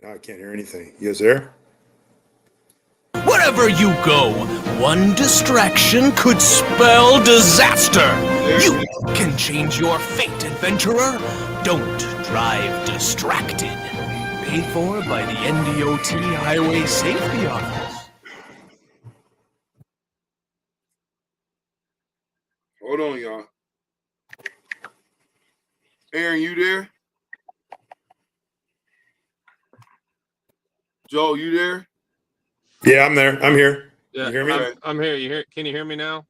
Now I can't hear anything. You guys there? Wherever you go, one distraction could spell disaster. You can change your fate, adventurer. Don't drive distracted. Paid for by the NDOT Highway Safety Office. Hold on, y'all. Aaron, you there? Joe, you there? Yeah, I'm there. I'm here. Yeah, You hear me? I'm here. Can you hear me now?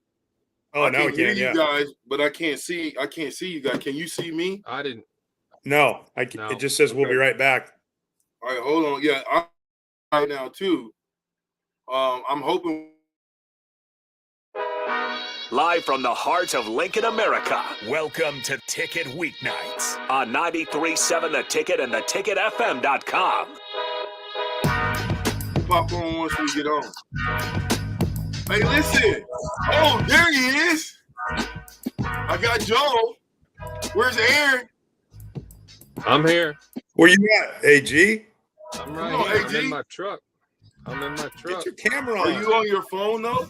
Oh, I now we can hear can. you Yeah. guys, but I can't see you guys. Can you see me? I didn't. No, No. It just says we'll be right back. All right, hold on. Yeah, I'm right now too. I'm hoping. Live from the heart of Lincoln, America. Welcome to Ticket Weeknights on 93.7 The Ticket and theticketfm.com. Pop on once we get on. Hey, listen. Oh, there he is. I got Joe. Where's Aaron? I'm here. Where you at, AG? I'm right Come on, here. AG. I'm in my truck. Get your camera Are on. you on your phone though?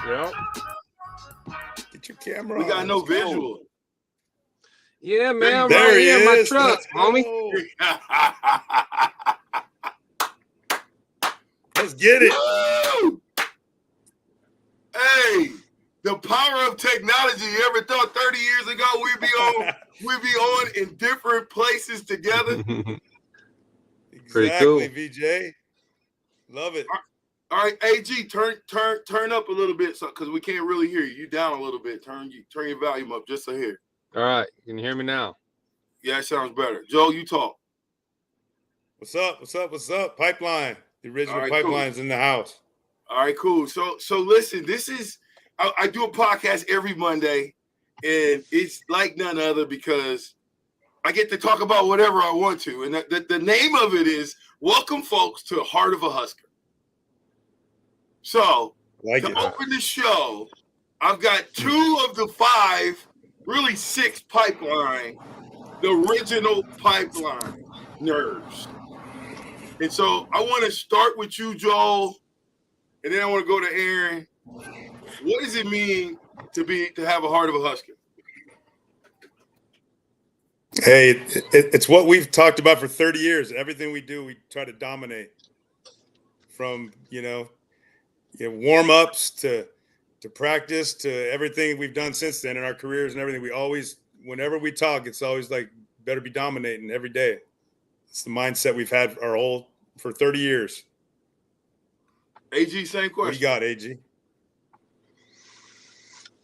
Yep. Get your camera We on. got no Let's go. visual. Yeah, man. I'm There right he here in my is. truck, Let's homie. go. Let's get it. Woo! Hey, the power of technology. You ever thought 30 years ago we'd be on in different places together? Pretty Exactly, cool. VJ. Love it. All right, AG, turn up a little bit, because we can't really hear you. You down a little bit. Turn your volume up just so here. All right. Can you hear me now? Yeah, it sounds better. Joe, you talk. What's up? What's up? What's up? Pipeline. The original All right, Pipeline's cool. in the house. All right, cool. So listen, this is I do a podcast every Monday, and it's like none other because I get to talk about whatever I want to. And the name of it is Welcome Folks to the Heart of a Husker. So open the show, I've got 2 of the 5, really 6 pipeline, the original pipeline nerds. And so I want to start with you, Joel, and then I want to go to Aaron. What does it mean to have a heart of a Husker? Hey, it's what we've talked about for 30 years. Everything we do, we try to dominate. From warm-ups to practice to everything we've done since then in our careers and everything. We always, whenever we talk, it's always like better be dominating every day. It's the mindset we've had for 30 years. AG, same question. What do you got, AG?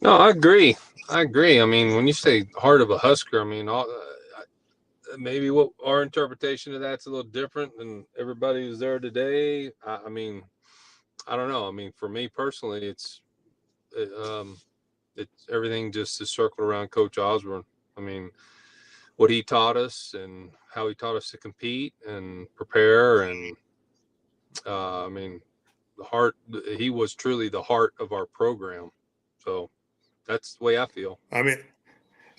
No, I agree. I mean, when you say heart of a Husker, I mean, maybe what our interpretation of that's a little different than everybody who's there today. I mean, I don't know. I mean, for me personally, it's everything just is circled around Coach Osborne. I mean, what he taught us and how he taught us to compete and prepare. And I mean, he was truly the heart of our program. So that's the way I feel. I mean,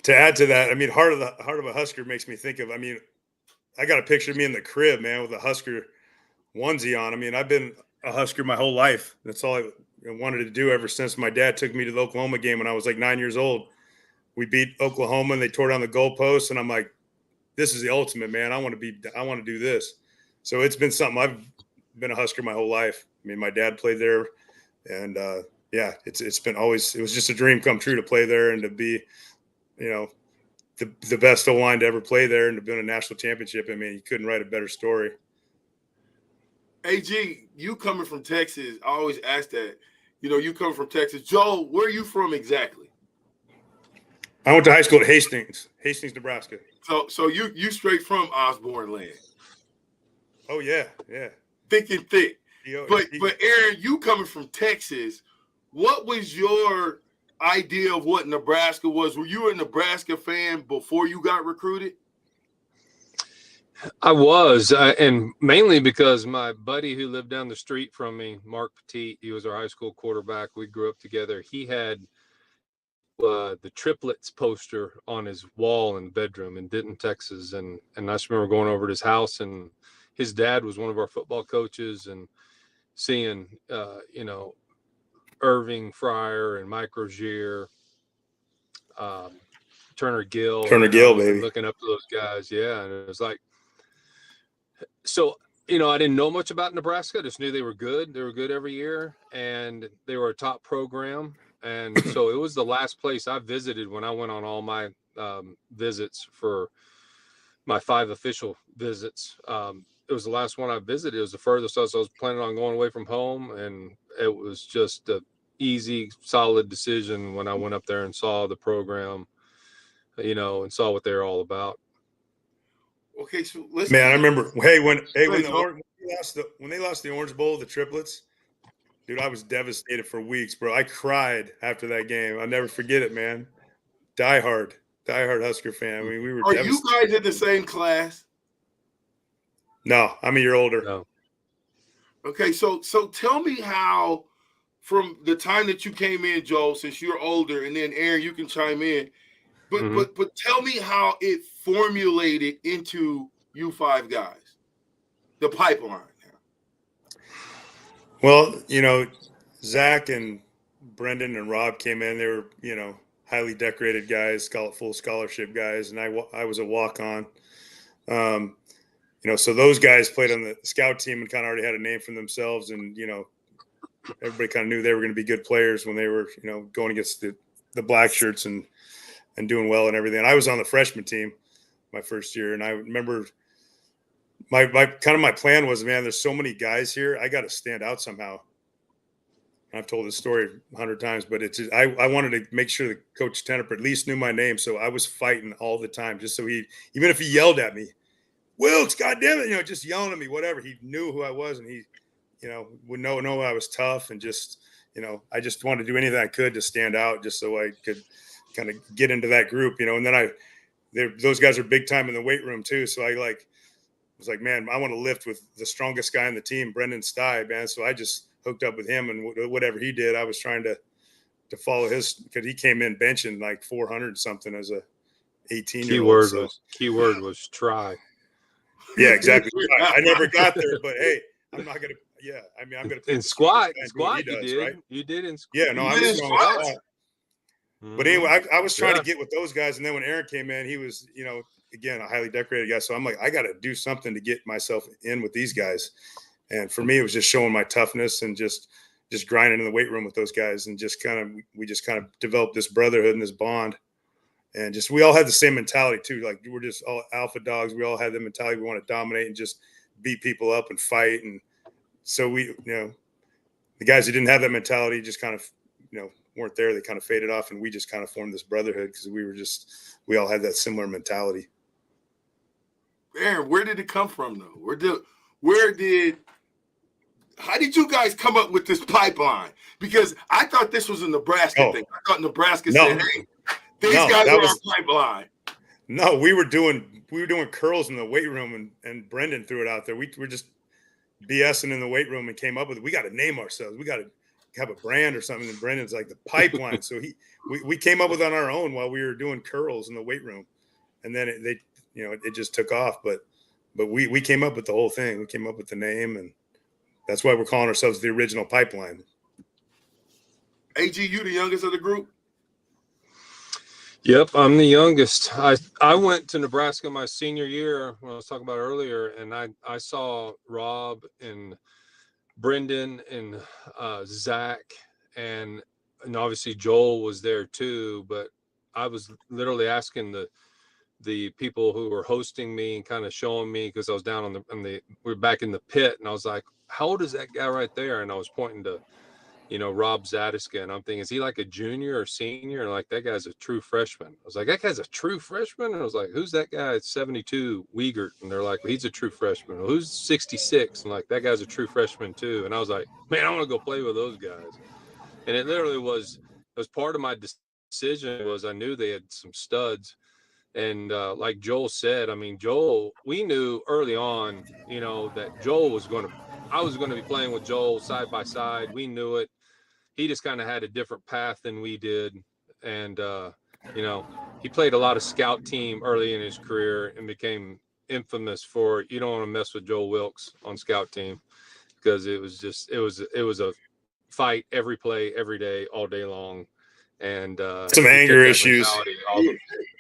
to add to that, I mean, heart of a Husker makes me think of, I mean, I got a picture of me in the crib, man, with a Husker onesie on. I mean, I've been a Husker my whole life. That's all I wanted to do ever since my dad took me to the Oklahoma game when I was like 9 years old. We beat Oklahoma and they tore down the goalposts, and I'm like, this is the ultimate, man. I want to do this. So it's been something. I've been a Husker my whole life. I mean, my dad played there, and it's been always. It was just a dream come true to play there and to be, the best O-line to ever play there and to win a national championship. I mean, you couldn't write a better story. AG, you coming from Texas, I always ask that. You come from Texas. Joe, where are you from exactly? I went to high school at Hastings, Nebraska. So you straight from Osborne land. Oh yeah. Thick and thick. But Aaron, you coming from Texas, what was your idea of what Nebraska was? Were you a Nebraska fan before you got recruited? I was, and mainly because my buddy who lived down the street from me, Mark Petit, he was our high school quarterback. We grew up together. He had the triplets poster on his wall in the bedroom in Denton, Texas. And I just remember going over to his house, and his dad was one of our football coaches, and seeing, Irving Fryer and Mike Rozier, Turner Gill, Turner Gill, baby. and looking up to those guys. Yeah. And it was like, so, I didn't know much about Nebraska. I just knew they were good. They were good every year, and they were a top program. And so it was the last place I visited when I went on all my visits for my 5 official visits. It was the last one I visited. It was the furthest I was planning on going away from home. And it was just a easy, solid decision when I went up there and saw the program, and saw what they're all about. Okay, so let's. Man, I remember. Hey, when they lost the Orange Bowl, the triplets, dude, I was devastated for weeks, bro. I cried after that game. I'll never forget it, man. Diehard Husker fan. I mean, we were. Are you guys in the same class? No, I'm a year older. No. Okay, so tell me how, from the time that you came in, Joel, since you're older, and then Aaron, you can chime in. But tell me how it formulated into you 5 guys, the pipeline. Well, Zach and Brendan and Rob came in. They were, highly decorated guys, full scholarship guys, and I was a walk-on. So those guys played on the scout team and kind of already had a name for themselves, and everybody kind of knew they were going to be good players when they were, going against the black shirts and doing well and everything. And I was on the freshman team my first year, and I remember my plan was, man, there's so many guys here, I got to stand out somehow. I've told this story 100 times, but it's just, I wanted to make sure that Coach Tenneper at least knew my name, so I was fighting all the time, just so even if he yelled at me, Wilkes, goddamn it, just yelling at me, whatever, he knew who I was, and he, would know I was tough, and just, I just wanted to do anything I could to stand out, just so I could kind of get into that group, and then those guys are big time in the weight room too, so I was like, man, I want to lift with the strongest guy on the team, Brendan Stye, man. So I just hooked up with him, and whatever he did, I was trying to follow his, because he came in benching like 400 something as a 18-year-old. Keyword was try. Yeah, exactly. I never got there, but hey, I'm not gonna. Yeah, I mean, I'm gonna. In squat, you did. Right? You did in squat. Yeah, no, I was squat. But anyway, I was trying to get with those guys, and then when Aaron came in, he was, again, a highly decorated guy. So I'm like, I got to do something to get myself in with these guys. And for me, it was just showing my toughness and just grinding in the weight room with those guys, and we just kind of developed this brotherhood and this bond. And we all had the same mentality too. Like, we're just all alpha dogs. We all had the mentality we want to dominate and just beat people up and fight. And so the guys who didn't have that mentality just kind of, weren't there. They kind of faded off, and we just kind of formed this brotherhood because we all had that similar mentality. Aaron, where did it come from though? How did you guys come up with this pipeline? Because I thought this was a Nebraska thing. I thought Nebraska said, hey, these guys are our pipeline. No, we were doing curls in the weight room, and Brendan threw it out there. We were just BSing in the weight room and came up with it. We got to name ourselves. We got to have a brand or something. And Brendan's like, the pipeline. So we came up with it on our own while we were doing curls in the weight room, and then it just took off. But we came up with the whole thing. We came up with the name, and that's why we're calling ourselves the original pipeline. AG, you the youngest of the group? Yep, I'm the youngest. I went to Nebraska my senior year, when I was talking about earlier, and I saw Rob and Brendan and Zach, and obviously Joel was there too. But I was literally asking the people who were hosting me and kind of showing me, because I was down we were back in the pit, and I was like, how old is that guy right there? And I was pointing to, Rob Zadiska, and I'm thinking, is he like a junior or senior? And like, that guy's a true freshman. I was like, that guy's a true freshman? And I was like, who's that guy at 72, Wiegert? And they're like, well, he's a true freshman. Well, who's 66? And like, that guy's a true freshman too. And I was like, man, I want to go play with those guys. And it literally was part of my decision. Was I knew they had some studs. And like Joel said, I mean, we knew early on, that I was going to be playing with Joel side by side. We knew it. He just kind of had a different path than we did. And, he played a lot of scout team early in his career and became infamous for you don't want to mess with Joel Wilkes on scout team because it was a fight every play, every day, all day long. And some anger issues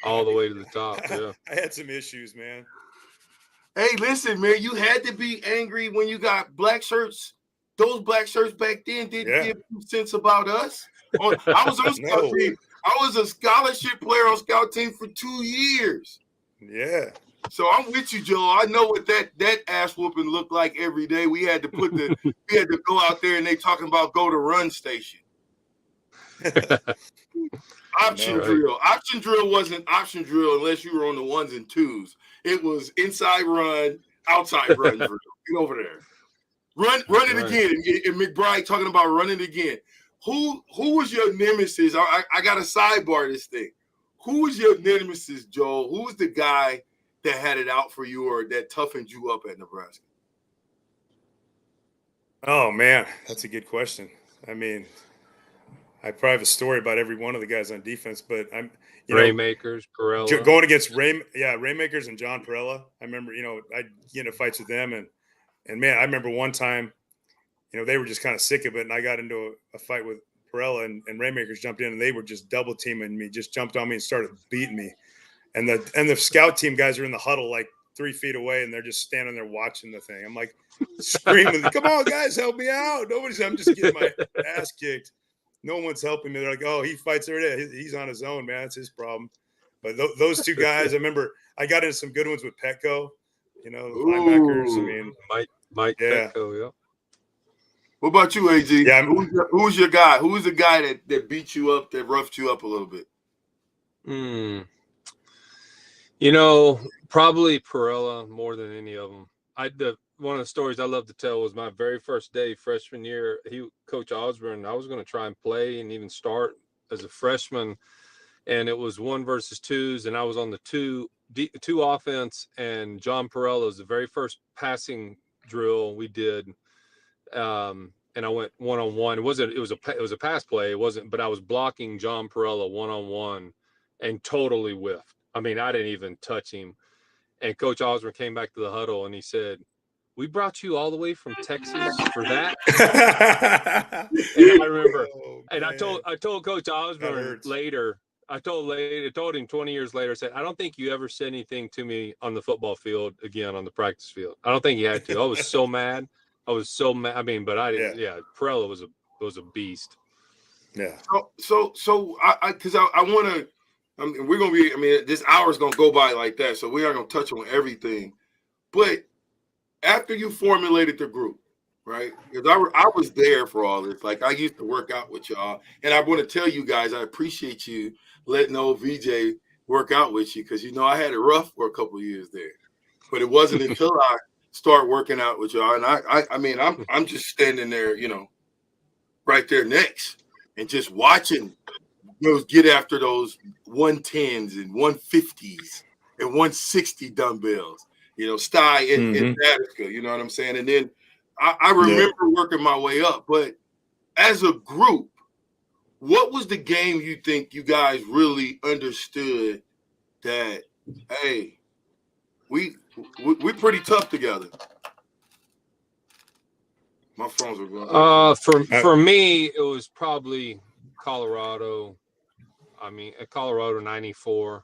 all the way to the top. Yeah. I had some issues, man. Hey, listen, man, you had to be angry when you got black shirts. Those black shirts back then didn't give you sense about us. I was on scout team. I was a scholarship player on scout team for 2 years. Yeah. So I'm with you, Joe. I know what that ass whooping looked like every day. We had to we had to go out there and they talking about go to run station. Option drill. Option drill wasn't option drill unless you were on the 1s and 2s. It was inside run, outside run drill. Get over there. Run it again. And McBride talking about running again. Who was your nemesis? I got to sidebar this thing. Who was your nemesis, Joel? Who was the guy that had it out for you or that toughened you up at Nebraska? Oh, man, that's a good question. I mean, I probably have a story about every one of the guys on defense, but I'm Raymakers, Perella. Going against Raymakers and John Perella. I remember, I'd get into fights with them and man, I remember one time, they were just kind of sick of it, and I got into a fight with Perella and Raymakers jumped in, and they were just double teaming me, just jumped on me and started beating me. And the scout team guys are in the huddle like 3 feet away, and they're just standing there watching the thing. I'm like screaming, "Come on, guys, help me out!" I'm just getting my ass kicked. No one's helping me. They're like, "Oh, he fights every day. He's on his own, man. It's his problem." But those two guys, I remember I got into some good ones with Petco, linebackers. I mean, Mike Petco, yeah. What about you, AG? Yeah, who's your guy? Who's the guy that beat you up, that roughed you up a little bit? Probably Perella more than any of them. One of the stories I love to tell was my very first day, freshman year. Coach Osborne, I was going to try and play and even start as a freshman, and it was 1 versus 2s, and I was on the two offense, and John Perella was the very first passing drill we did. And I went 1-on-1. It was a pass play. It wasn't, but I was blocking John Perella 1-on-1 and totally whiffed. I mean, I didn't even touch him. And Coach Osborne came back to the huddle and he said, "We brought you all the way from Texas for that." And I remember, I told Coach Osborne later. I told him 20 years later. I said, "I don't think you ever said anything to me on the football field again, on the practice field. I don't think you had to." I was so mad. I mean, but I didn't. Yeah, Perella was a beast. Yeah. So because I want to. I mean, we're gonna be. I mean, this hour's gonna go by like that, so we aren't gonna touch on everything. But after you formulated the group, right? Because I was there for all this. Like I used to work out with y'all, and I want to tell you guys, I appreciate you letting old VJ work out with you because I had it rough for a couple of years there, but it wasn't until I start working out with y'all, and I mean, I'm just standing there, right there next, and just watching those get after those 110s and 150s and 160 dumbbells, Sty and Attica, you know what I'm saying? And then I remember working my way up, but as a group, what was the game you think you guys really understood that, hey, we're pretty tough together? My phones are going. For me, it was probably Colorado. I mean, at Colorado '94.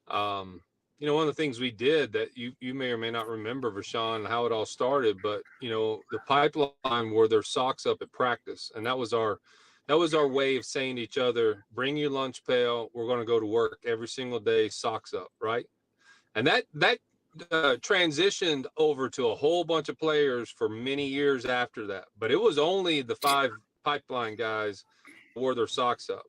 One of the things we did that you may or may not remember, Vershawn, how it all started, but the pipeline wore their socks up at practice, and that was our way of saying to each other, "Bring your lunch pail. We're going to go to work every single day, socks up," right? And that transitioned over to a whole bunch of players for many years after that. But it was only the 5 pipeline guys who wore their socks up.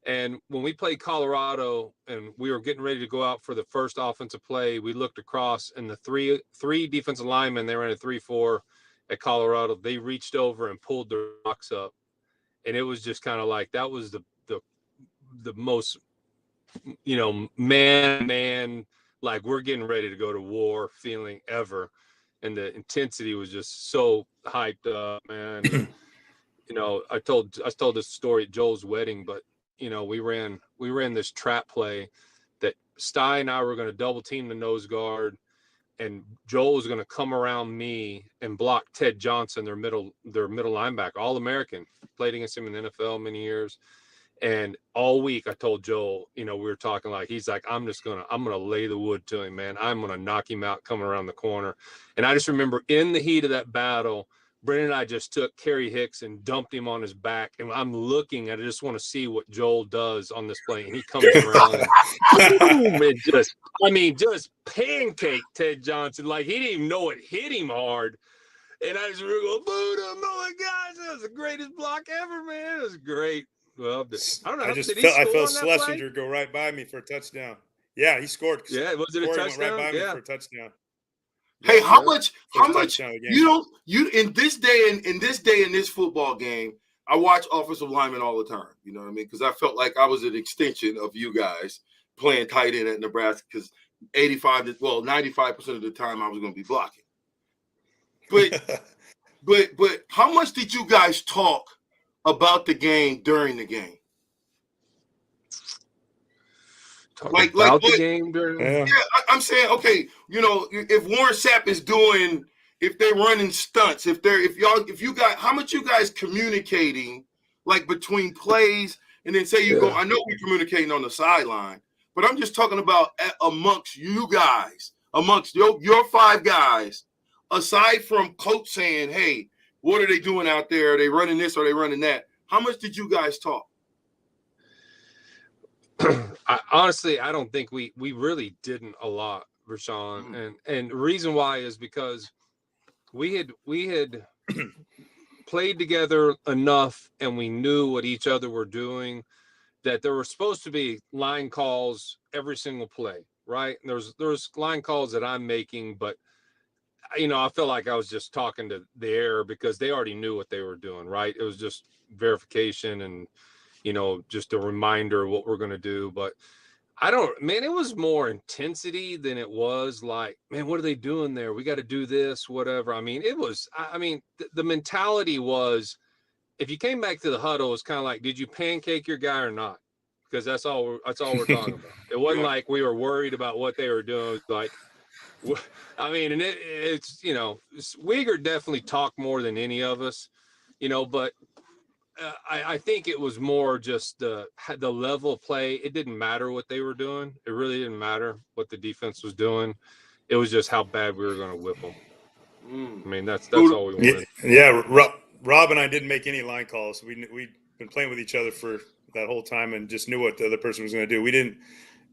And when we played Colorado and we were getting ready to go out for the first offensive play, we looked across, and the three defensive linemen, they ran a 3-4 at Colorado. They reached over and pulled their socks up. And it was just kind of like, that was the most, man, like we're getting ready to go to war feeling ever. And the intensity was just so hyped up, man. I told this story at Joel's wedding, but we ran this trap play that Sty and I were going to double team the nose guard, and Joel was going to come around me and block Ted Johnson, their middle linebacker, All-American, played against him in the NFL many years. And all week I told Joel, we were talking like, he's like, I'm going to lay the wood to him, man. I'm going to knock him out coming around the corner. And I just remember in the heat of that battle, Brendan and I just took Kerry Hicks and dumped him on his back. And I'm looking, I just want to see what Joel does on this play. And he comes around and boom, just pancake Ted Johnson. Like he didn't even know it hit him hard. And I just remember going, oh my gosh, that was the greatest block ever, man. It was great. Well, I don't know. I felt Schlesinger go right by me for a touchdown. Yeah, he scored. Yeah, was it a touchdown? Went right by me for a touchdown. Hey, how much you in this day in this football game, I watch offensive linemen all the time. You know what I mean? Because I felt like I was an extension of you guys playing tight end at Nebraska, because 95% of the time I was going to be blocking. But how much did you guys talk about the game during the game? The game during. Yeah, I'm saying, okay, if Warren Sapp is if they're running stunts, if you guys, how much you guys communicating like between plays, and then say go. I know we're communicating on the sideline, but I'm just talking about amongst you guys, amongst your five guys, aside from coach saying, hey, what are they doing out there? Are they running this? Are they running that? How much did you guys talk? Honestly, I don't think we really didn't a lot, Rashawn. And the reason why is because we had played together enough, and we knew what each other were doing, that there were supposed to be line calls every single play, right? And there's line calls that I'm making, but I felt like I was just talking to the air because they already knew what they were doing, right? It was just verification and, just a reminder of what we're going to do. But it was more intensity than it was like, man, what are they doing there? We got to do this, whatever. The mentality was, if you came back to the huddle, it's kind of like, did you pancake your guy or not? Because that's all we're talking about. It wasn't like we were worried about what they were doing. It was like, and it's Uyghur definitely talked more than any of us, but I think it was more just the level of play. It didn't matter what they were doing. It really didn't matter what the defense was doing. It was just how bad we were going to whip them. That's all we wanted. Yeah, Rob and I didn't make any line calls. We'd been playing with each other for that whole time and just knew what the other person was going to do. We didn't.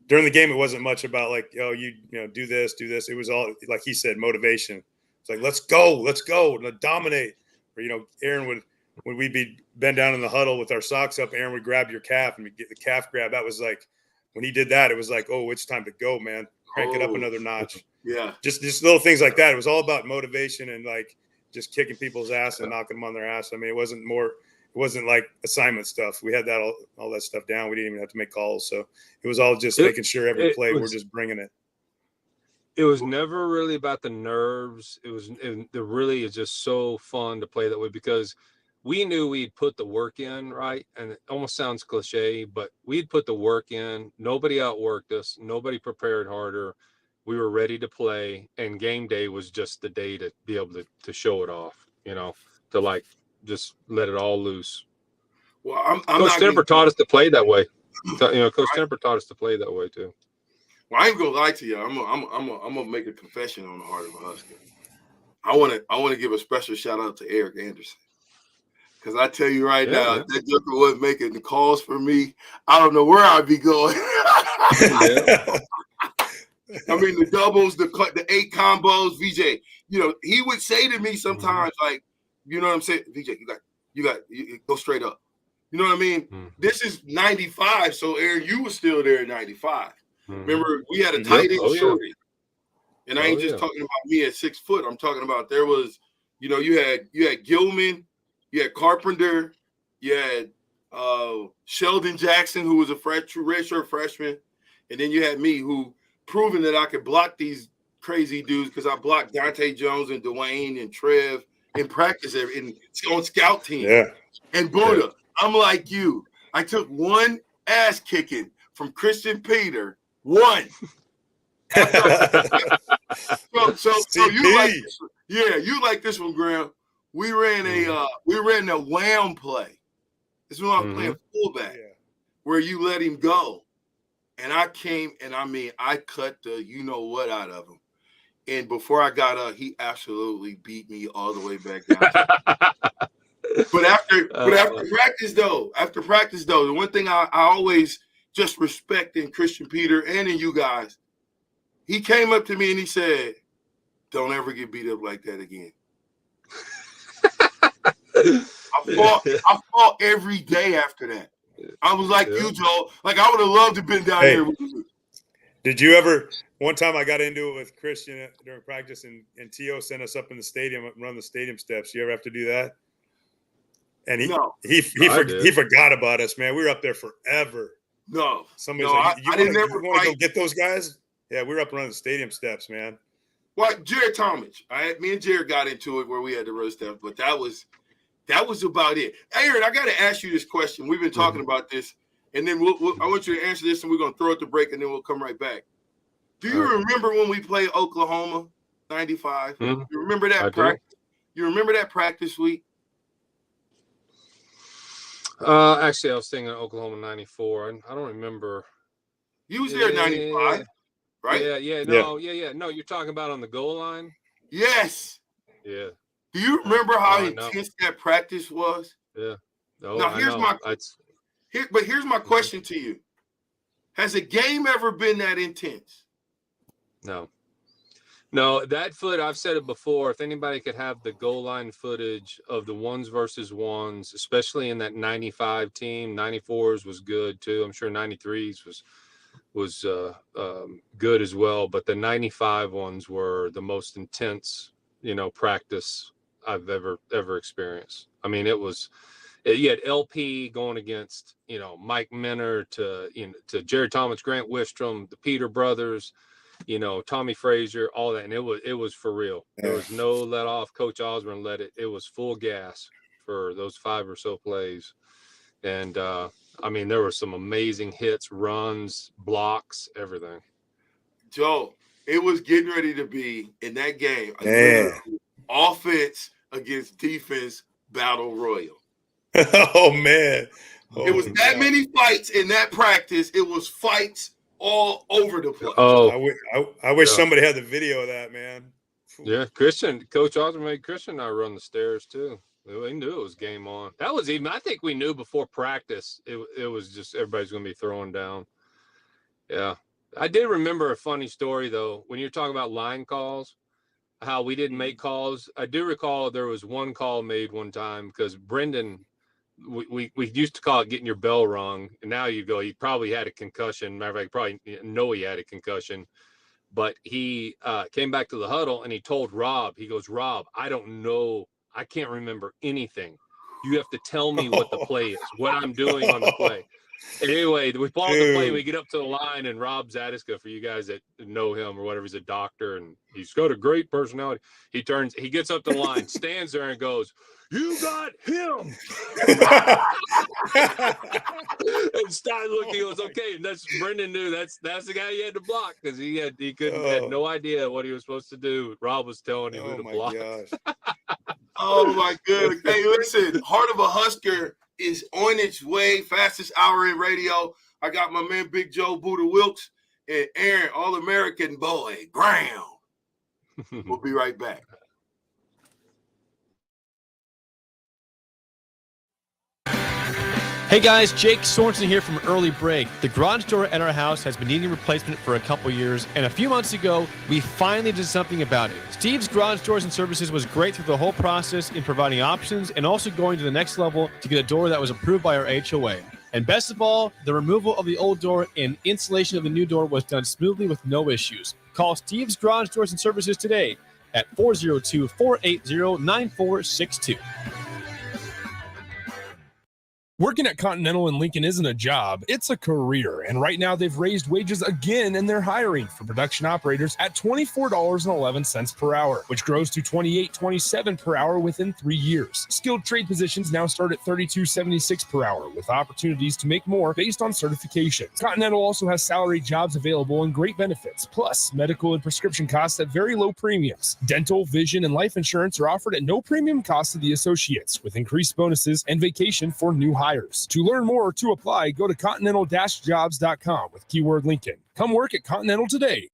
During the game, it wasn't much about like, do this. It was all, like he said, motivation. It's like, let's go, and dominate. Or, Aaron would, when we'd be bend down in the huddle with our socks up, Aaron would grab your calf and we'd get the calf grab. That was like, when he did that, it was like, oh, it's time to go, man. Crank it up another notch. Yeah. Just little things like that. It was all about motivation and like just kicking people's ass and knocking them on their ass. It wasn't like assignment stuff. We had that all that stuff down. We didn't even have to make calls. So it was all just making sure every play we're just bringing it. It was never really about the nerves. It really is just so fun to play that way because we knew we'd put the work in, right? And it almost sounds cliche, but we'd put the work in. Nobody outworked us. Nobody prepared harder. We were ready to play, and game day was just the day to be able to show it off, to like just let it all loose. Well, Coach Temper taught us to play that way. Coach Temper taught us to play that way too. Well, I ain't gonna lie to you. I'm gonna make a confession on the Heart of a Husker. I want to give a special shout out to Eric Anderson, because I tell you right now, if that joker wasn't making the calls for me, I don't know where I'd be going. The doubles, the 8 combos, VJ. He would say to me sometimes, like, you know what I'm saying, VJ, you got go straight up. You know what I mean? Mm-hmm. This is 95, so Aaron, you were still there in 95. Mm-hmm. Remember, we had a tight end shorty. And I ain't just talking about me at 6 foot. I'm talking about there was, you had Gilman, you had Carpenter, you had Sheldon Jackson, who was a redshirt freshman, and then you had me, who proven that I could block these crazy dudes because I blocked Dante Jones and Dwayne and Trev in practice on scout team. Yeah. And Buddha. Yeah. I'm like you. I took one ass kicking from Christian Peter One. So you like CP. this one. Yeah, you like this one, Graham. We ran a wham play. This is when I was playing fullback, where you let him go. And I came and I cut the you know what out of him. And before I got up, he absolutely beat me all the way back down. But after practice though, the one thing I always just respect in Christian Peter and in you guys, he came up to me and he said, "Don't ever get beat up like that again." I fought every day after that. I was like you, Joe. Like I would have loved to have been down there with you. Did you ever? One time I got into it with Christian during practice, and T.O. sent us up in the stadium and run the stadium steps. You ever have to do that? And he forgot about us, man. We were up there forever. Somebody's like, you want to go get those guys? Yeah, we were up running the stadium steps, man. Well, Jared Talmadge. Me and Jared got into it where we had to run steps, but that was about it. Aaron, I got to ask you this question. We've been talking about this, and then I want you to answer this, and we're going to throw it to break, and then we'll come right back. Do you remember when we played Oklahoma, 95? You remember that practice? You remember that practice week? Actually, I was thinking Oklahoma 94. I don't remember. You was there 95, right? Yeah. No, you're talking about on the goal line? Yes. Yeah. Do you remember how intense that practice was? Yeah. Now here's my question to you. Has a game ever been that intense? No, that foot, I've said it before, if anybody could have the goal line footage of the ones versus ones, especially in that 95 team, 94s was good too. I'm sure 93s was good as well, but the 95 ones were the most intense, practice I've ever experienced. I mean, you had LP going against, Mike Minner to Jared Thomas, Grant Wistrom, the Peter brothers, Tommy Frazier, all that. And it was for real. There was no let off. Coach Osborne it was full gas for those 5 or so plays. And, there were some amazing hits, runs, blocks, everything. Joe, it was getting ready to be in that game, offense against defense battle royal. Oh, man. It was that many fights in that practice. It was fights all over the place. I wish somebody had the video of that, man. Yeah, Coach Osborne made Christian and I run the stairs too. We knew it was game on. That was I think we knew before practice it was just everybody's going to be throwing down. Yeah. I did remember a funny story though. When you're talking about line calls, how we didn't make calls. I do recall there was one call made one time because Brendan, we used to call it getting your bell rung, and now you go, he probably had a concussion. Matter of fact, you probably know he had a concussion, but he came back to the huddle and he told Rob, he goes, "Rob, I don't know. I can't remember anything. You have to tell me what the play is, what I'm doing on the play." And anyway, we follow the play. We get up to the line, and Rob Zadiska, for you guys that know him or whatever, he's a doctor, and he's got a great personality. He gets up to the line, stands there, and goes, "You got him." And Stein looked, he goes, "Okay." And Brendan knew that's the guy he had to block because he had no idea what he was supposed to do. Rob was telling him who to block. Gosh. Oh my goodness. Hey, listen, Heart of a Husker is on its way. Fastest hour in radio. I got my man Big Joe Buddha Wilkes and Aaron, All-American boy, Graham. We'll be right back. Hey guys, Jake Sorensen here from Early Break. The garage door at our house has been needing replacement for a couple years, and a few months ago, we finally did something about it. Steve's Garage Doors and Services was great through the whole process in providing options and also going to the next level to get a door that was approved by our HOA. And best of all, the removal of the old door and installation of the new door was done smoothly with no issues. Call Steve's Garage Doors and Services today at 402-480-9462. Working at Continental in Lincoln isn't a job, it's a career. And right now they've raised wages again and they're hiring for production operators at $24.11 per hour, which grows to $28.27 per hour within 3 years. Skilled trade positions now start at $32.76 per hour with opportunities to make more based on certifications. Continental also has salary jobs available and great benefits, plus medical and prescription costs at very low premiums. Dental, vision, and life insurance are offered at no premium cost to the associates, with increased bonuses and vacation for new hires. To learn more or to apply, go to continental-jobs.com with keyword Lincoln. Come work at Continental today.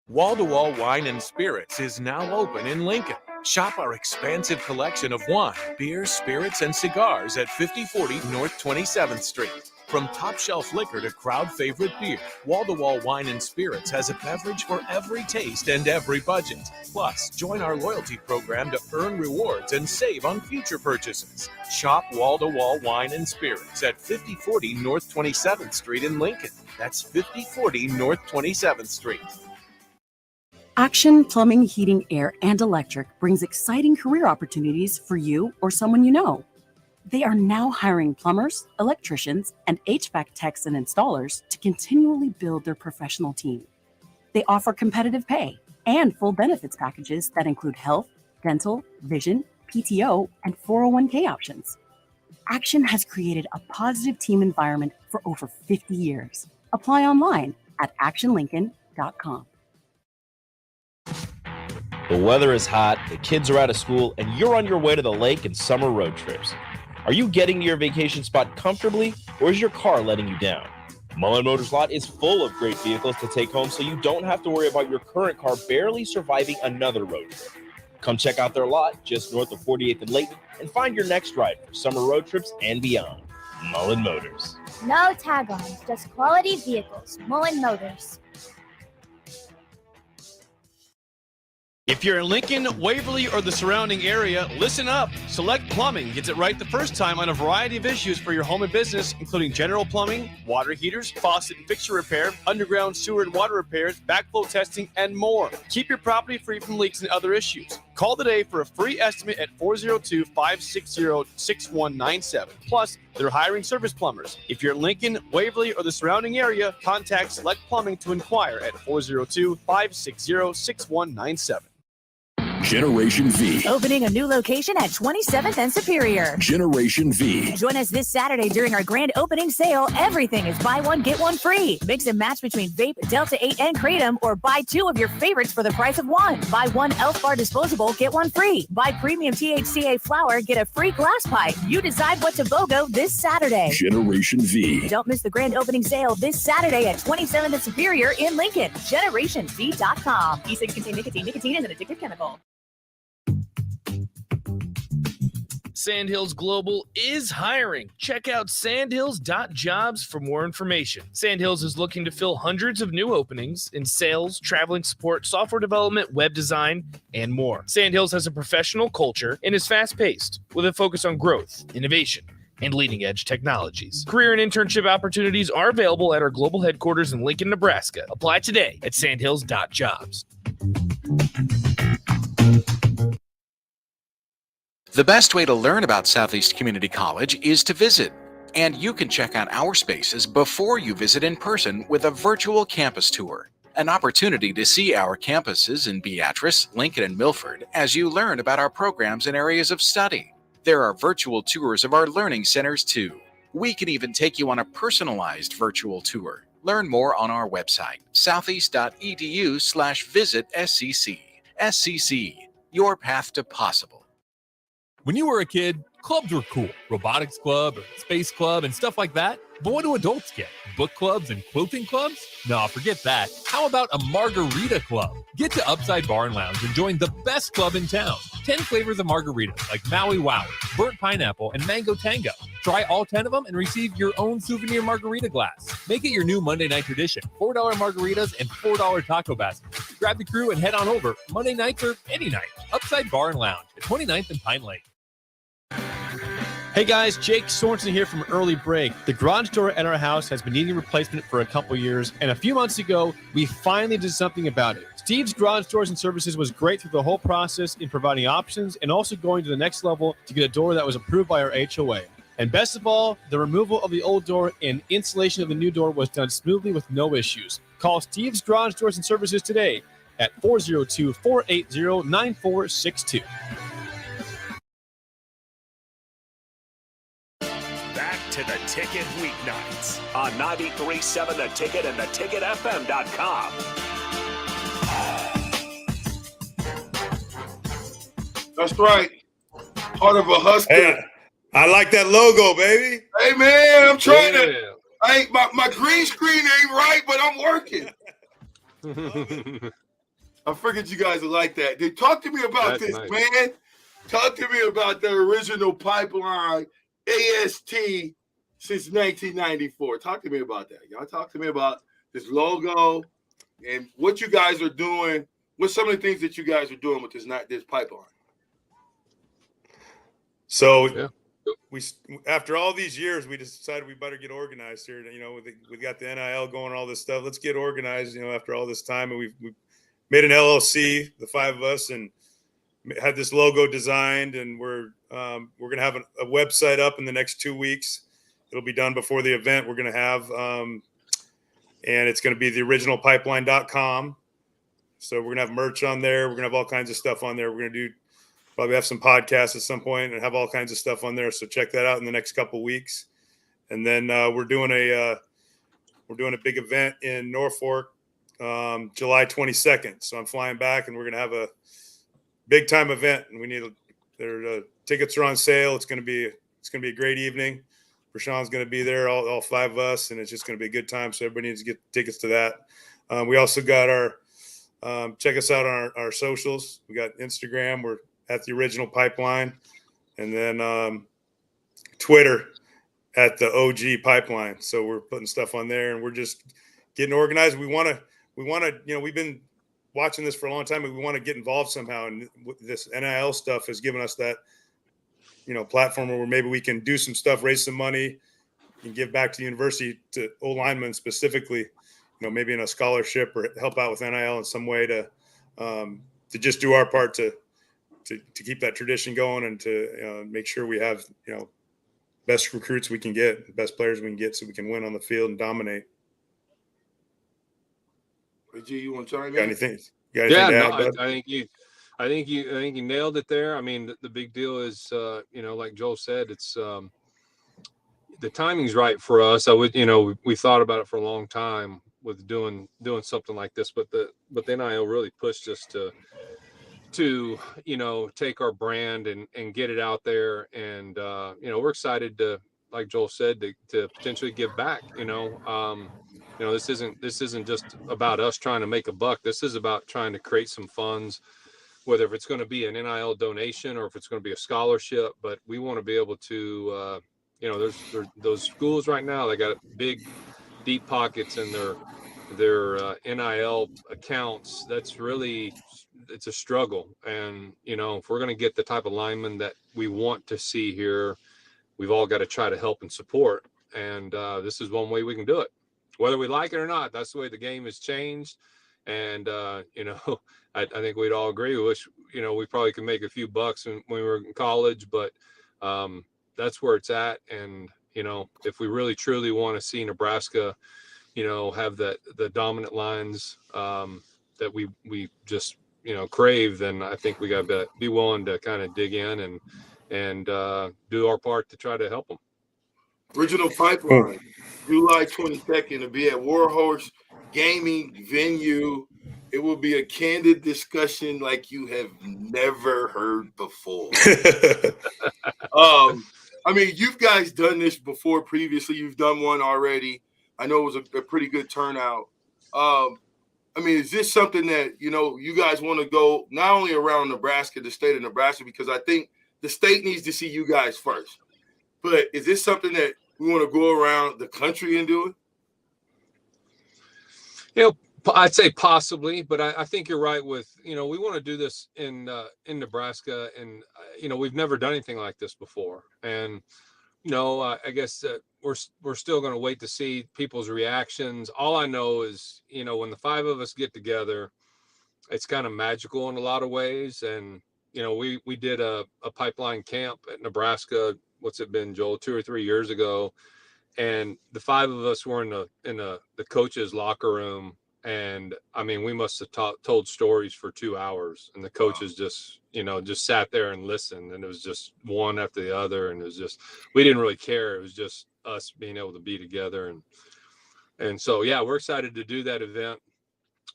Wall-to-Wall Wine and Spirits is now open in Lincoln. Shop our expansive collection of wine, beer, spirits, and cigars at 5040 North 27th Street. From top-shelf liquor to crowd-favorite beer, Wall-to-Wall Wine and Spirits has a beverage for every taste and every budget. Plus, join our loyalty program to earn rewards and save on future purchases. Shop Wall-to-Wall Wine and Spirits at 5040 North 27th Street in Lincoln. That's 5040 North 27th Street. Action Plumbing, Heating, Air, and Electric brings exciting career opportunities for you or someone you know. They are now hiring plumbers, electricians, and HVAC techs and installers to continually build their professional team. They offer competitive pay and full benefits packages that include health, dental, vision, PTO, and 401k options. Action has created a positive team environment for over 50 years. Apply online at actionlincoln.com. The weather is hot, the kids are out of school, and you're on your way to the lake and summer road trips. Are you getting to your vacation spot comfortably, or is your car letting you down? Mullen Motors Lot is full of great vehicles to take home, so you don't have to worry about your current car barely surviving another road trip. Come check out their lot just north of 48th and Layton and find your next ride for summer road trips and beyond. Mullen Motors. No tag-ons, just quality vehicles. Mullen Motors. If you're in Lincoln, Waverly, or the surrounding area, listen up. Select Plumbing gets it right the first time on a variety of issues for your home and business, including general plumbing, water heaters, faucet and fixture repair, underground sewer and water repairs, backflow testing, and more. Keep your property free from leaks and other issues. Call today for a free estimate at 402-560-6197. Plus, they're hiring service plumbers. If you're in Lincoln, Waverly, or the surrounding area, contact Select Plumbing to inquire at 402-560-6197. Generation V. Opening a new location at 27th and Superior. Generation V. Join us this Saturday during our grand opening sale. Everything is buy one, get one free. Mix and match between Vape, Delta 8, and Kratom, or buy two of your favorites for the price of one. Buy one Elf Bar disposable, get one free. Buy premium THCA flower, get a free glass pipe. You decide what to BOGO this Saturday. Generation V. Don't miss the grand opening sale this Saturday at 27th and Superior in Lincoln. GenerationV.com. E-cigs contain nicotine. Nicotine is an addictive chemical. Sandhills Global is hiring. Check out sandhills.jobs for more information. Sandhills is looking to fill hundreds of new openings in sales, traveling support, software development, web design, and more. Sandhills has a professional culture and is fast-paced with a focus on growth, innovation, and leading-edge technologies. Career and internship opportunities are available at our global headquarters in Lincoln, Nebraska. Apply today at sandhills.jobs. The best way to learn about Southeast Community College is to visit, and you can check out our spaces before you visit in person with a virtual campus tour, an opportunity to see our campuses in Beatrice, Lincoln, and Milford as you learn about our programs and areas of study. There are virtual tours of our learning centers too. We can even take you on a personalized virtual tour. Learn more on our website, southeast.edu/visit SCC. SCC, your path to possible. When you were a kid, clubs were cool. Robotics club or space club and stuff like that. But what do adults get? Book clubs and quilting clubs? No, forget that. How about a margarita club? Get to Upside Bar and Lounge and join the best club in town. 10 flavors of margaritas like Maui Wowie, burnt pineapple, and mango tango. Try all 10 of them and receive your own souvenir margarita glass. Make it your new Monday night tradition. $4 margaritas and $4 taco baskets. Grab the crew and head on over Monday nights or any night. Upside Bar and Lounge at 29th and Pine Lake. Hey guys, Jake Sorensen here from Early Break. The garage door at our house has been needing replacement for a couple years, and a few months ago, we finally did something about it. Steve's Garage Doors and Services was great through the whole process in providing options and also going to the next level to get a door that was approved by our HOA. And best of all, the removal of the old door and installation of the new door was done smoothly with no issues. Call Steve's Garage Doors and Services today at 402-480-9462. Back to the Ticket weeknights on 93.7 The Ticket and theticketfm.com. That's right. Part of a Husker. Hey, I like that logo, baby. Hey, man, I'm trying to. My green screen ain't right, but I'm working. I figured you guys would like that. Talk to me about this, nice. Man. Talk to me about the original pipeline, AST, since 1994. Talk to me about that. Y'all talk to me about this logo and what you guys are doing. What's some of the things that you guys are doing with this pipeline? So we, after all these years, we decided we better get organized here. You know, we got the NIL going, all this stuff. Let's get organized. You know, after all this time, and we made an LLC, the five of us, and had this logo designed. And we're gonna have a website up in the next 2 weeks. It'll be done before the event. We're gonna have, and it's gonna be theoriginalpipeline.com. So we're gonna have merch on there. We're gonna have all kinds of stuff on there. We're gonna probably have some podcasts at some point and have all kinds of stuff on there. So check that out in the next couple of weeks. And then we're doing a big event in Norfolk, July 22nd. So I'm flying back, and we're going to have a big time event. And tickets are on sale. It's going to be a great evening. Rashawn's going to be there, all five of us, and it's just going to be a good time. So everybody needs to get tickets to that. We also got check us out on our socials. We got Instagram. We're at the Original Pipeline, and then Twitter at the OG Pipeline. So we're putting stuff on there, and we're just getting organized. We want to, we've been watching this for a long time, and we want to get involved somehow. And this NIL stuff has given us that, platform where maybe we can do some stuff, raise some money, and give back to the university, to O linemen specifically, maybe in a scholarship or help out with NIL in some way to just do our part to keep that tradition going, and to make sure we have, best recruits we can get, best players we can get, so we can win on the field and dominate. G, you want to chime in? Got anything to add, I think you nailed it there. I mean, the big deal is, like Joel said, it's the timing's right for us. We thought about it for a long time with doing something like this, but the NIL really pushed us to take our brand and get it out there. And we're excited to, like Joel said, to potentially give back. This isn't just about us trying to make a buck. This is about trying to create some funds, whether it's going to be an NIL donation or if it's going to be a scholarship. But we want to be able to there's those schools right now, they got big deep pockets in their NIL accounts. It's a struggle. And, if we're going to get the type of linemen that we want to see here, we've all got to try to help and support. And this is one way we can do it, whether we like it or not. That's the way the game has changed. And, I think we'd all agree. We wish, we probably could make a few bucks when we were in college, but that's where it's at. And, if we really, truly want to see Nebraska, have the dominant lines that we just, crave, then I think we got to be willing to kind of dig in and do our part to try to help them. Original Pipeline, July 22nd, to be at Warhorse Gaming Venue. It will be a candid discussion like you have never heard before. You guys done this before previously. You've done one already. I know it was a pretty good turnout. Is this something that, you guys want to go not only around Nebraska, the state of Nebraska, because I think the state needs to see you guys first, but is this something that we want to go around the country and do it? I'd say possibly, but I think you're right with, we want to do this in Nebraska, and, we've never done anything like this before. And, I guess we're still going to wait to see people's reactions. All I know is, when the five of us get together, it's kind of magical in a lot of ways. And, we did a pipeline camp at Nebraska, what's it been, Joel, 2 or 3 years ago. And the 5 of us were in the coach's locker room. And I mean, we must have told stories for 2 hours, and the coaches just sat there and listened. And it was just one after the other. And it was just, we didn't really care. It was just us being able to be together. And so, yeah, we're excited to do that event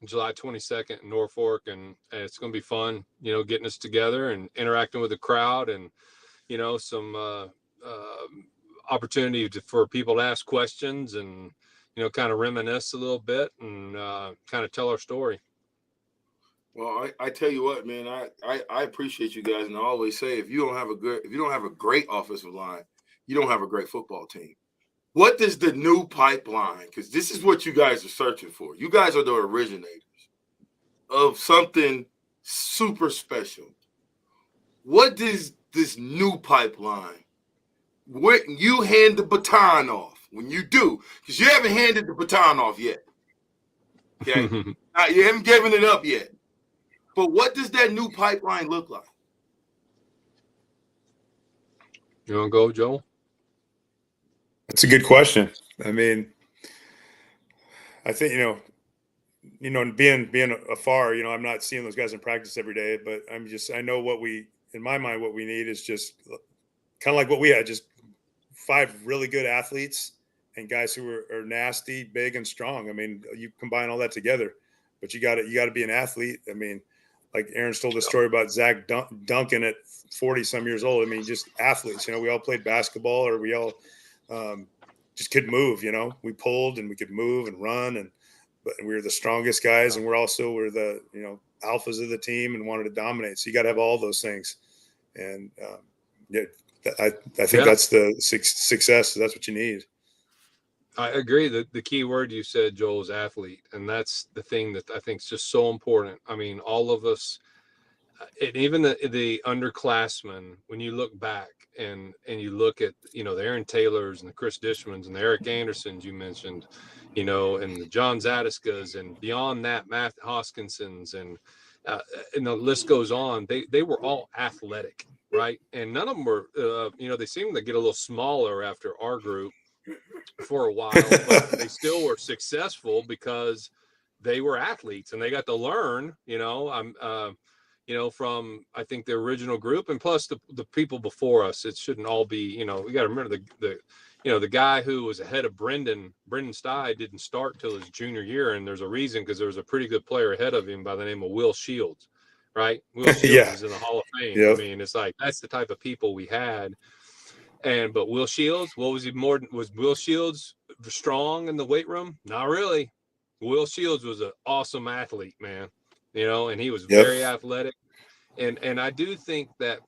July 22nd in Norfolk. And it's going to be fun, getting us together and interacting with the crowd, and, some opportunity for people to ask questions and, kind of reminisce a little bit and kind of tell our story. Well, I tell you what, man, I appreciate you guys, and I always say, if you don't have a great offensive line, you don't have a great football team. What is the new pipeline? Because this is what you guys are searching for. You guys are the originators of something super special. What is this new pipeline? When you hand the baton off, when you do, because you haven't handed the baton off yet. Okay, you haven't given it up yet. But what does that new pipeline look like? You want to go, Joel? That's a good question. I mean, I think, being afar, I'm not seeing those guys in practice every day, but I know in my mind, what we need is just kind of like what we had, just 5 really good athletes and guys who are nasty, big, and strong. I mean, you combine all that together, but you got to be an athlete. I mean, like Aaron's told the story about Zach Duncan at 40 some years old. I mean, just athletes, we all played basketball, or we all just could move, we pulled and we could move and run, but we were the strongest guys, and we're the, alphas of the team and wanted to dominate. So you got to have all those things. And I think that's the success. So that's what you need. I agree. The key word you said, Joel, is athlete. And that's the thing that I think is just so important. I mean, all of us, and even the underclassmen, when you look back and you look at, the Aaron Taylors and the Chris Dishmans and the Eric Andersons you mentioned, and the John Zadiskas, and beyond that, Matt Hoskinsons, and the list goes on. They were all athletic, right? And none of them were, they seemed to get a little smaller after our group for a while, but they still were successful because they were athletes and they got to learn, from, I think, the original group, and plus the people before us. It shouldn't all be, we got to remember the guy who was ahead of Brendan Stye didn't start till his junior year. And there's a reason, because there was a pretty good player ahead of him by the name of Will Shields, right? Will Shields is in the Hall of Fame. Yep. I mean, it's like, that's the type of people we had. But Will Shields, was Will Shields strong in the weight room? Not really. Will Shields was an awesome athlete, man, and he was very athletic. And I do think that,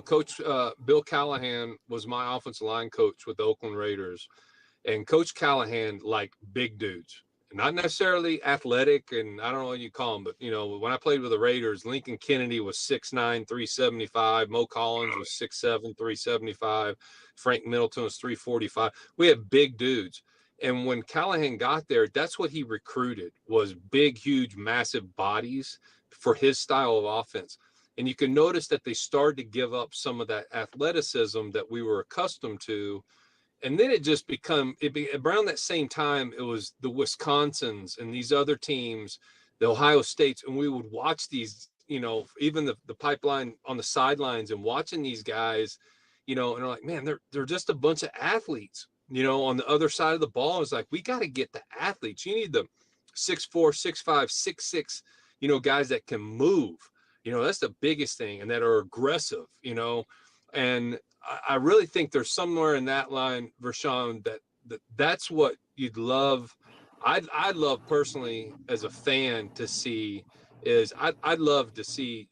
Coach Bill Callahan was my offensive line coach with the Oakland Raiders. And Coach Callahan liked big dudes. Not necessarily athletic, and I don't know what you call them, but, when I played with the Raiders, Lincoln Kennedy was 6'9", 375. Mo Collins was 6'7", 375. Frank Middleton was 345. We had big dudes. And when Callahan got there, that's what he recruited, was big, huge, massive bodies for his style of offense. And you can notice that they started to give up some of that athleticism that we were accustomed to. And then it just around that same time, it was the Wisconsins and these other teams, the Ohio States, and we would watch these, even the pipeline on the sidelines, and watching these guys, and they're like, man, they're just a bunch of athletes, on the other side of the ball. It's like, we got to get the athletes. You need the 6'4", 6'5", 6'6", guys that can move. That's the biggest thing, and that are aggressive, and I really think there's somewhere in that line, Vershawn, that's what you'd love. I'd love personally as a fan to see is I'd love to see,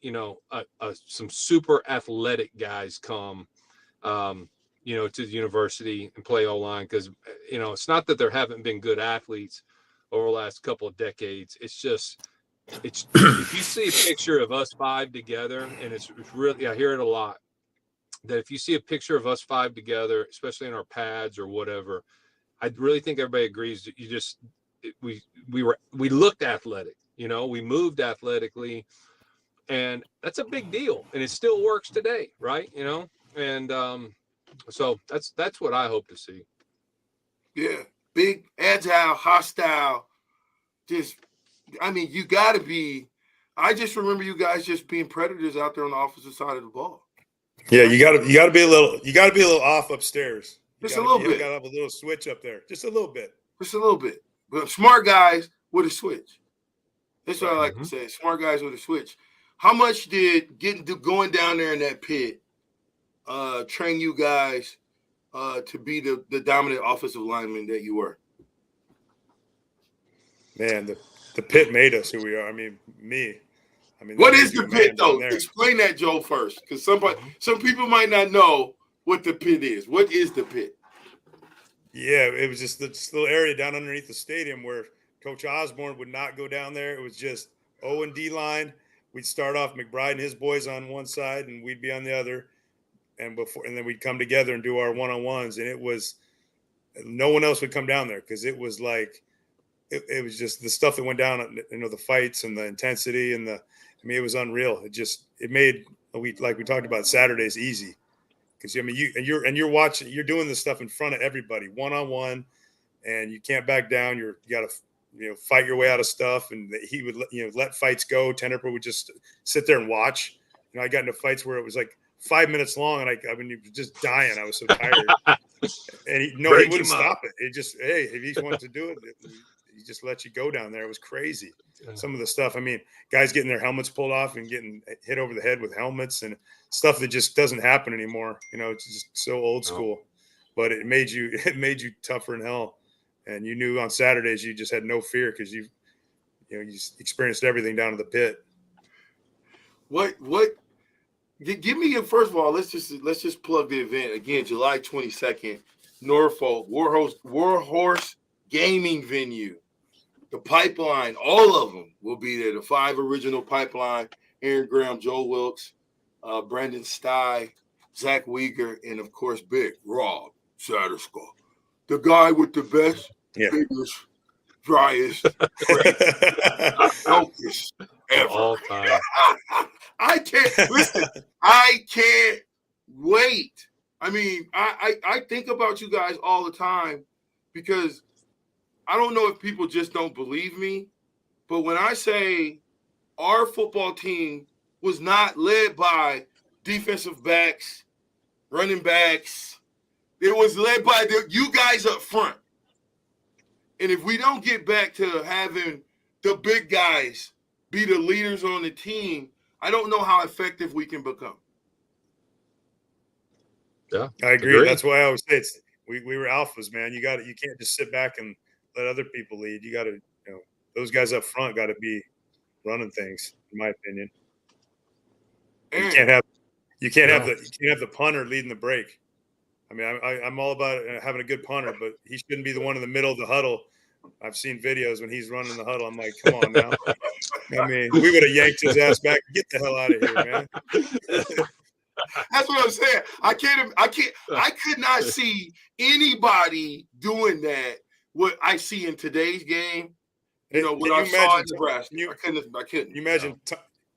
some super athletic guys come, to the university and play O-line. Cause it's not that there haven't been good athletes over the last couple of decades. It's just, if you see a picture of us 5 together, and it's really, I hear it a lot, that if you see a picture of us 5 together, especially in our pads or whatever, I really think everybody agrees that we looked athletic, we moved athletically, and that's a big deal. And it still works today. Right. And So that's what I hope to see. Yeah, big, agile, hostile. Just, I mean, you got to be. I just remember you guys just being predators out there on the opposite side of the ball. Yeah, you gotta be a little off upstairs. Just a little bit. You gotta have a little switch up there, just a little bit. Just a little bit. But smart guys with a switch. That's what I like to say. Smart guys with a switch. How much did going down there in that pit train you guys to be the dominant offensive lineman that you were? Man, the pit made us who we are. I mean, me. I mean, what is the pit though? Explain that, Joe, first, because some people might not know what the pit is. What is the pit? Yeah, it was just this little area down underneath the stadium where Coach Osborne would not go down there. It was just O and D line. We'd start off McBride and his boys on one side, and we'd be on the other, and then we'd come together and do our one-on-ones. And it was no one else would come down there because it was like it was just the stuff that went down. You know, the fights and the intensity and it was unreal. It made we talked about Saturdays easy. Because I mean, you're watching, you're doing this stuff in front of everybody, one-on-one, and you can't back down. You got to, fight your way out of stuff. And he would, let fights go. Tenderper would just sit there and watch. I got into fights where it was like 5 minutes long, and I mean, just dying. I was so tired. And he wouldn't stop it. It just, hey, if he wanted to do it, he just let you go down there. It was crazy. Some of the stuff, I mean, guys getting their helmets pulled off and getting hit over the head with helmets and stuff that just doesn't happen anymore. It's just so old school, but it made you tougher than hell. And you knew on Saturdays, you just had no fear because you experienced everything down to the pit. Give me first of all, let's just plug the event again. July 22nd, Norfolk Warhorse Gaming Venue. The Pipeline, all of them will be there. The 5 original Pipeline: Aaron Graham, Joe Wilkes, Brandon Stye, Zach Weger, and of course, Big Rob Satterskull, the guy with the best, biggest, driest, focus ever. All time. I can't wait. I mean, I think about you guys all the time because I don't know if people just don't believe me, but when I say our football team was not led by defensive backs, running backs, it was led by you guys up front. And if we don't get back to having the big guys be the leaders on the team, I don't know how effective we can become. Yeah, I agree. That's why I always say we were alphas, man. You can't just sit back and let other people lead. You got to, those guys up front got to be running things, in my opinion. You can't have the punter leading the break. I mean, I'm all about having a good punter, but he shouldn't be the one in the middle of the huddle. I've seen videos when he's running the huddle. I'm like, come on now. I mean, we would have yanked his ass back. Get the hell out of here, man. That's what I'm saying. I could not see anybody doing that. What I see in today's game, what I saw in Nebraska, I couldn't. You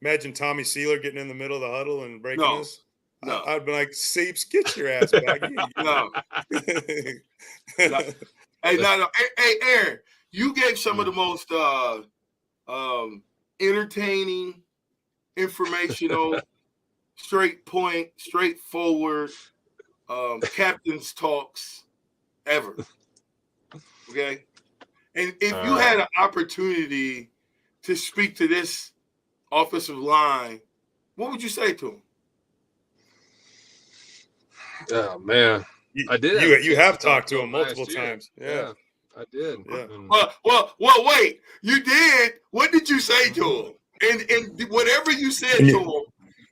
imagine Tommy Sealer getting in the middle of the huddle and breaking us? No. I'd be like, Seeps, get your ass back. No. Hey, Aaron, you gave some of the most entertaining, informational, straight point, straightforward captain's talks ever. Okay? And if you had an opportunity to speak to this offensive line, what would you say to him? Oh, man. I did. You have talked to him multiple times. Yeah, I did. Yeah. Well, wait. You did. What did you say to him? And whatever you said to him,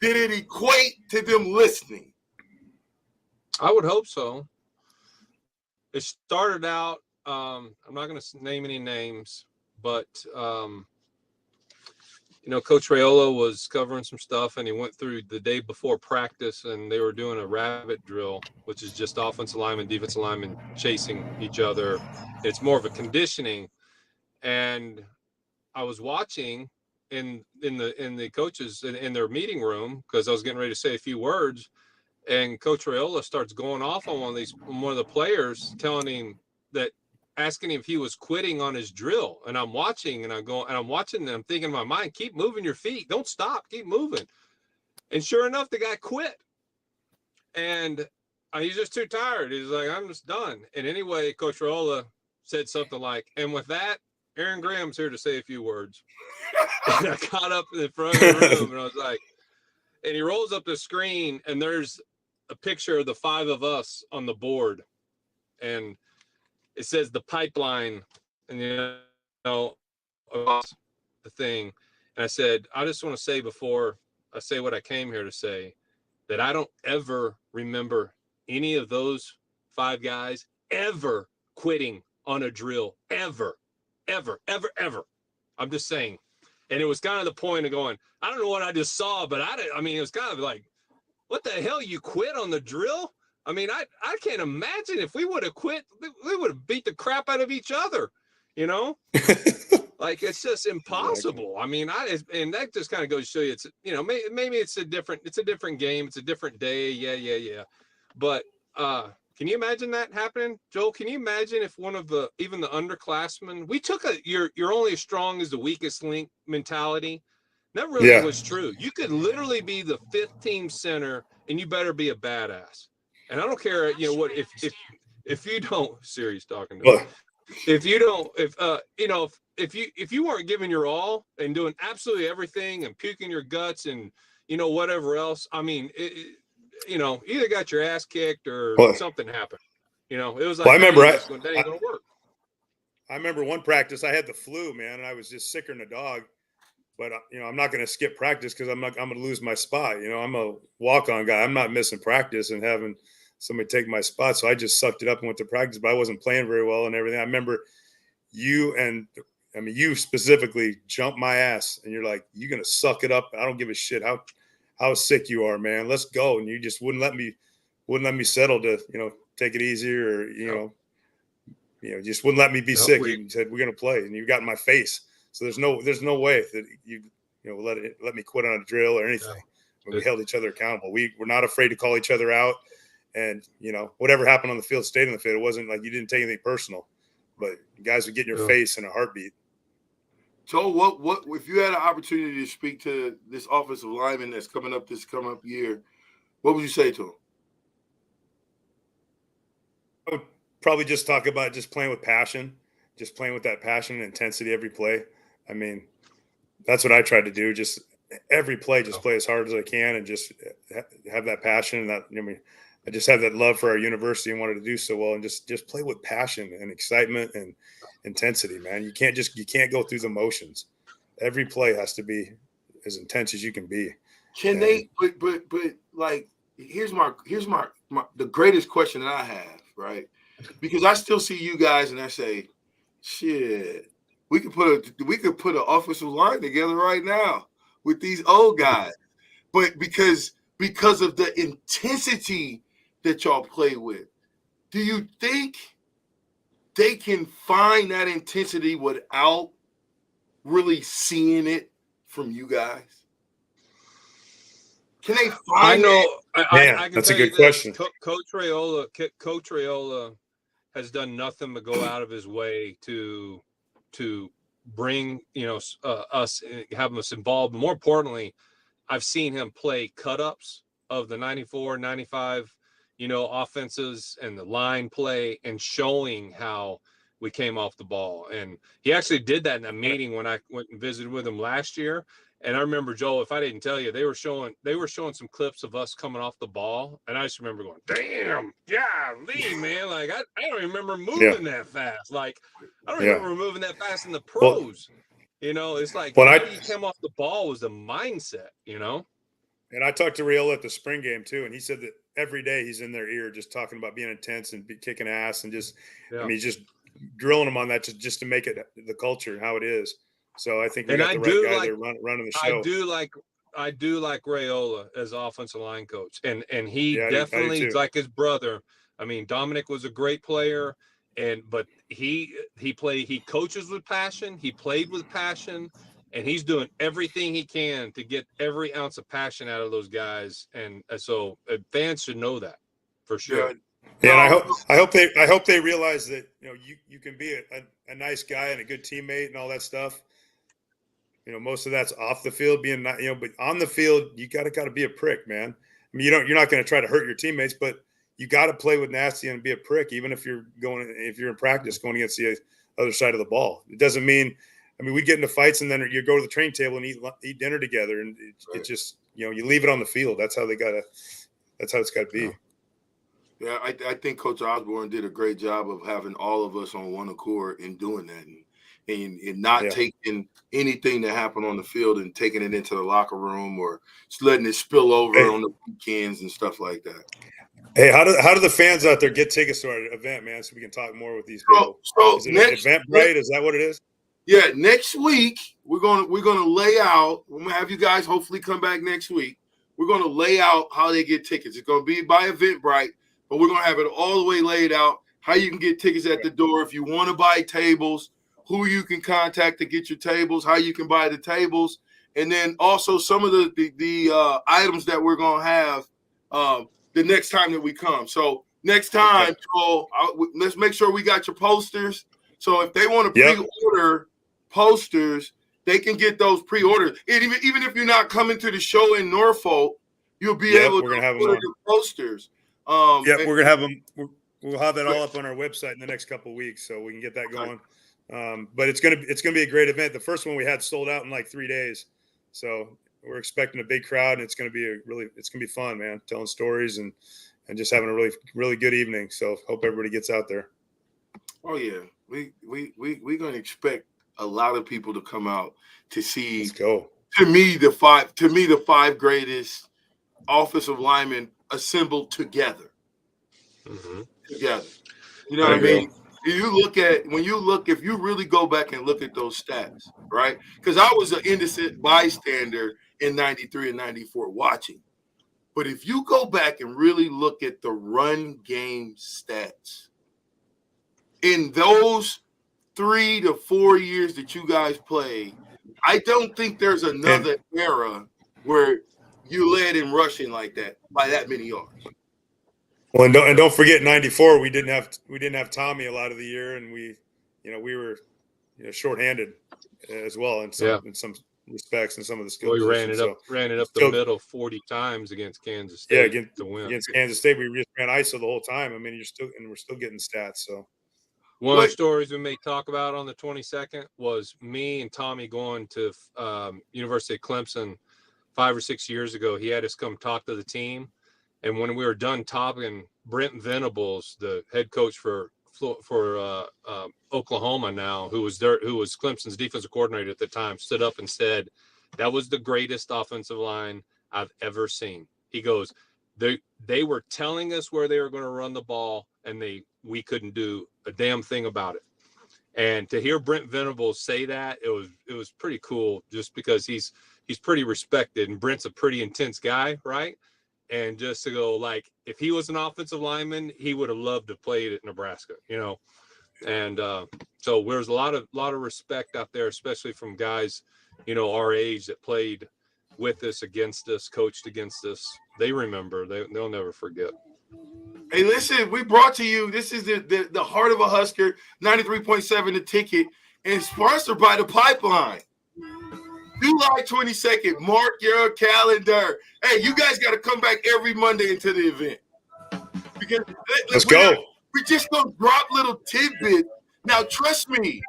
did it equate to them listening? I would hope so. It started out, I'm not going to name any names, but, Coach Raiola was covering some stuff, and he went through the day before practice, and they were doing a rabbit drill, which is just offensive linemen, defensive linemen chasing each other. It's more of a conditioning. And I was watching in the coaches in their meeting room because I was getting ready to say a few words, And Coach Raiola starts going off on one of the players, asking him if he was quitting on his drill. And I'm watching, and I'm watching, and I'm thinking in my mind, keep moving your feet, don't stop, keep moving. And sure enough, the guy quit. And he's just too tired. He's like, I'm just done. And anyway, Coach Raiola said something like, and with that, Aaron Graham's here to say a few words. And I got up in front of the room, and I was like, and he rolls up the screen, and there's a picture of the 5 of us on the board. And it says the pipeline, and the thing. And I said, I just want to say before I say what I came here to say, that I don't ever remember any of those 5 guys ever quitting on a drill, ever. I'm just saying. And it was kind of the point of going, I don't know what I just saw, but I mean, it was kind of like, what the hell, you quit on the drill? I mean, I can't imagine if we would have quit, we would have beat the crap out of each other, you know? Like, it's just impossible. I mean, and that just kind of goes to show you, it's, you know, maybe it's a different game. It's a different day. Yeah. But can you imagine that happening? Joel, can you imagine if even the underclassmen, we took you're only as strong as the weakest link mentality. That really was true. You could literally be the 5th team center, and you better be a badass. And I don't care, you know what, if you don't, Siri's talking to me. If you don't, if you weren't giving your all and doing absolutely everything and puking your guts and, you know, whatever else, I mean, you know, either got your ass kicked or something happened. You know, it was like, that ain't gonna work. I remember one practice, I had the flu, man, and I was just sicker than a dog. But, you know, I'm not going to skip practice because I'm going to lose my spot. You know, I'm a walk-on guy. I'm not missing practice and having somebody take my spot. So I just sucked it up and went to practice, but I wasn't playing very well and everything. I remember you specifically jumped my ass and you're like, you're going to suck it up. I don't give a shit how sick you are, man. Let's go. And you just wouldn't let me settle to, you know, take it easy or, you know, just wouldn't let me be sick. You said, we're going to play. And you got in my face. So there's no way that you let me quit on a drill or anything. We held each other accountable. We're not afraid to call each other out, and you know, whatever happened on the field stayed on the field. It wasn't like you didn't take anything personal, but you guys would get in your face in a heartbeat. So what if you had an opportunity to speak to this offensive lineman that's coming up year, what would you say to him? I would probably just talk about just playing with passion, just playing with that passion and intensity every play. I mean, that's what I tried to do. Just every play, just play as hard as I can and just have that passion. And that, I mean, I just have that love for our university and wanted to do so well and just play with passion and excitement and intensity, man. You can't go through the motions. Every play has to be as intense as you can be. But like, here's the greatest question that I have, right? Because I still see you guys and I say, shit, we could put an offensive line together right now with these old guys. But because of the intensity that y'all play with, do you think they can find that intensity without really seeing it from you guys? Can they find I can that's tell a good you this. question. Coach Raiola has done nothing but go out of his way to bring, you know, us, have us involved. More importantly, I've seen him play cut-ups of the 94, 95, you know, offenses and the line play and showing how we came off the ball. And he actually did that in a meeting when I went and visited with him last year. And I remember, Joel, if I didn't tell you, they were showing some clips of us coming off the ball. And I just remember going, damn, golly, man. Like, I don't remember moving that fast. Like, I don't remember moving that fast in the pros. You know, it's like, how you came off the ball was the mindset, you know? And I talked to Raiola at the spring game too. And he said that every day he's in their ear, just talking about being intense and kicking ass and just, I mean, just drilling them on that just to make it the culture, how it is. So I think we got the right guy there running the show. I do like Raiola as offensive line coach, and he definitely, like his brother. I mean, Dominic was a great player, but he coaches with passion. He played with passion, and he's doing everything he can to get every ounce of passion out of those guys. And so fans should know that for sure. Yeah, and I hope they realize that you can be a nice guy and a good teammate and all that stuff. Most of that's off the field, but on the field, you got to be a prick, man. I mean, you're not going to try to hurt your teammates, but you got to play with nasty and be a prick, even if you're in practice going against the other side of the ball. It doesn't mean, we get into fights and then you go to the training table and eat dinner together, and it just you leave it on the field. That's how it's got to be. Yeah, I think Coach Osborne did a great job of having all of us on one accord in doing that, and not taking anything that happened on the field and taking it into the locker room or just letting it spill over on the weekends and stuff like that. Hey, how do the fans out there get tickets to our event, man? So we can talk more with these people. Is it Eventbrite? Is that what it is? Yeah, next week we're gonna lay out. We're gonna have you guys hopefully come back next week. We're gonna lay out how they get tickets. It's gonna be by Eventbrite, but we're gonna have it all the way laid out. How you can get tickets at the door if you want to buy tables, who you can contact to get your tables, how you can buy the tables, and then also some of the items that we're gonna have the next time that we come. So next time, Joel, let's make sure we got your posters. So if they want to pre-order posters, they can get those pre-orders. And even if you're not coming to the show in Norfolk, you'll be able to order the posters. We're gonna have them. We'll have that all up on our website in the next couple of weeks, so we can get that going. But it's gonna be a great event. The first one we had sold out in like 3 days, so we're expecting a big crowd, and it's gonna be fun, man. Telling stories and just having a really, really good evening. So hope everybody gets out there. Oh yeah, we're gonna expect a lot of people to come out to see. Let's go. To me, the five greatest offensive linemen assembled together. Mm-hmm. Together, you know what I mean? If you really go back and look at those stats, right? Because I was an innocent bystander in 93 and 94 watching. But if you go back and really look at the run game stats in those 3 to 4 years that you guys played, I don't think there's another era where you led in rushing like that by that many yards. Well, and don't forget, '94 we didn't have Tommy a lot of the year, and we were shorthanded as well in some respects and some of the skills. We ran it up the middle 40 times against Kansas State to win. Against Kansas State, we just ran ISO the whole time. I mean, we're still getting stats. So one of the stories we may talk about on the 22nd was me and Tommy going to University of Clemson 5 or 6 years ago. He had us come talk to the team. And when we were done talking, Brent Venables, the head coach for Oklahoma now, who was Clemson's defensive coordinator at the time, stood up and said, "That was the greatest offensive line I've ever seen." He goes, "They were telling us where they were going to run the ball, and we couldn't do a damn thing about it." And to hear Brent Venables say that, it was pretty cool, just because he's pretty respected, and Brent's a pretty intense guy, right? And just to go, like, if he was an offensive lineman, he would have loved to play at Nebraska, And so there's a lot of respect out there, especially from guys, our age that played with us, against us, coached against us. They remember. They'll never forget. Hey, listen, we brought to you. This is the Heart of a Husker, 93.7 The Ticket, and sponsored by the Pipeline. July 22nd, mark your calendar. Hey, you guys got to come back every Monday into the event. Because let's go. We're just going to drop little tidbits. Now, trust me,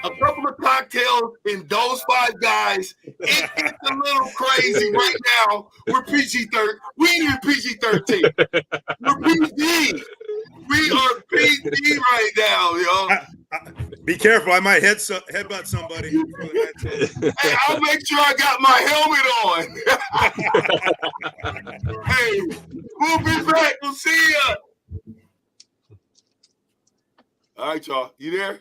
a couple of cocktails and those 5 guys, it gets a little crazy right now. We're PG-13. We ain't even PG-13. We're PG. We are PG right now, yo. Be careful. I might headbutt somebody. Hey, I'll make sure I got my helmet on. Hey, we'll be back. We'll see ya. All right, y'all. You there?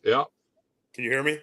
Yeah. Can you hear me?